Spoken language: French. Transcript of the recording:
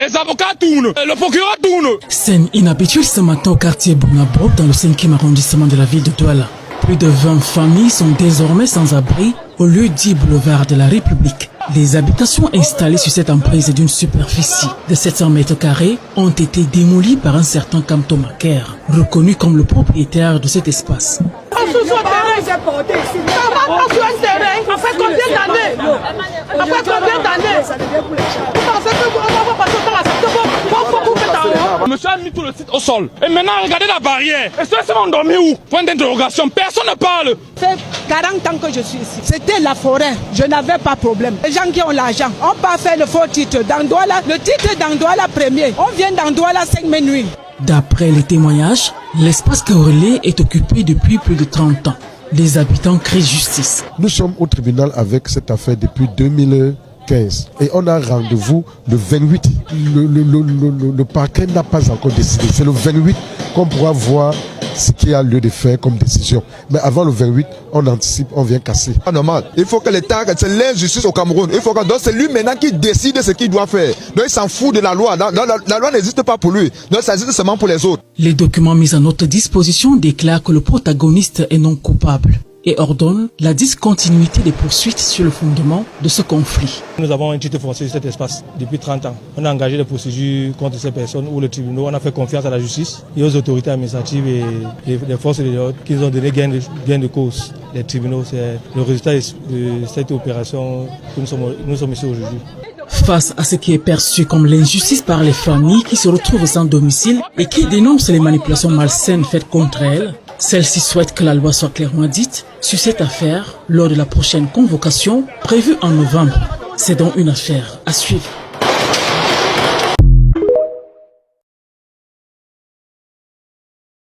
Les avocats tournent, le procureur tourne. Scène inhabituelle ce matin au quartier Bonabo, dans le 5e arrondissement de la ville de Douala. Plus de 20 familles sont désormais sans abri au lieu dit boulevard de la République. Les habitations installées sur cette emprise d'une superficie de 700 mètres carrés ont été démolies par un certain Kamto Maker, reconnu comme le propriétaire de cet espace. Après combien d'années Monsieur a mis tout le site au sol. Et maintenant, regardez la barrière. Et ceux qui vont dormir où? Point d'interrogation. Personne ne parle. Ça fait 40 ans que je suis ici. C'était la forêt. Je n'avais pas de problème. Les gens qui ont l'argent, on peut faire le faux titre. Dans Douala, le titre dans Douala premier. On vient dans Douala 5 minuit. D'après les témoignages, l'espace Kaorélé est occupé depuis plus de 30 ans. Les habitants crient justice. Nous sommes au tribunal avec cette affaire depuis 2015 et on a rendez-vous le 28. Le parquet n'a pas encore décidé. C'est le 28 qu'on pourra voir ce qui a lieu de faire comme décision. Mais avant le 28, on anticipe, on vient casser. Pas normal. Il faut que l'État, c'est l'injustice au Cameroun. Il faut que donc c'est lui maintenant qui décide ce qu'il doit faire. Donc il s'en fout de la loi. La loi n'existe pas pour lui. Donc ça existe seulement pour les autres. Les documents mis à notre disposition déclarent que le protagoniste est non coupable et ordonne la discontinuité des poursuites sur le fondement de ce conflit. Nous avons un titre foncier sur cet espace depuis 30 ans. On a engagé des procédures contre ces personnes ou le tribunal. On a fait confiance à la justice et aux autorités administratives et les forces de l'ordre qui ont donné gain de cause. Les tribunaux, c'est le résultat de cette opération que nous sommes ici aujourd'hui. Face à ce qui est perçu comme l'injustice par les familles qui se retrouvent sans domicile et qui dénoncent les manipulations malsaines faites contre elles, celle-ci souhaite que la loi soit clairement dite sur cette affaire lors de la prochaine convocation prévue en novembre. C'est donc une affaire à suivre.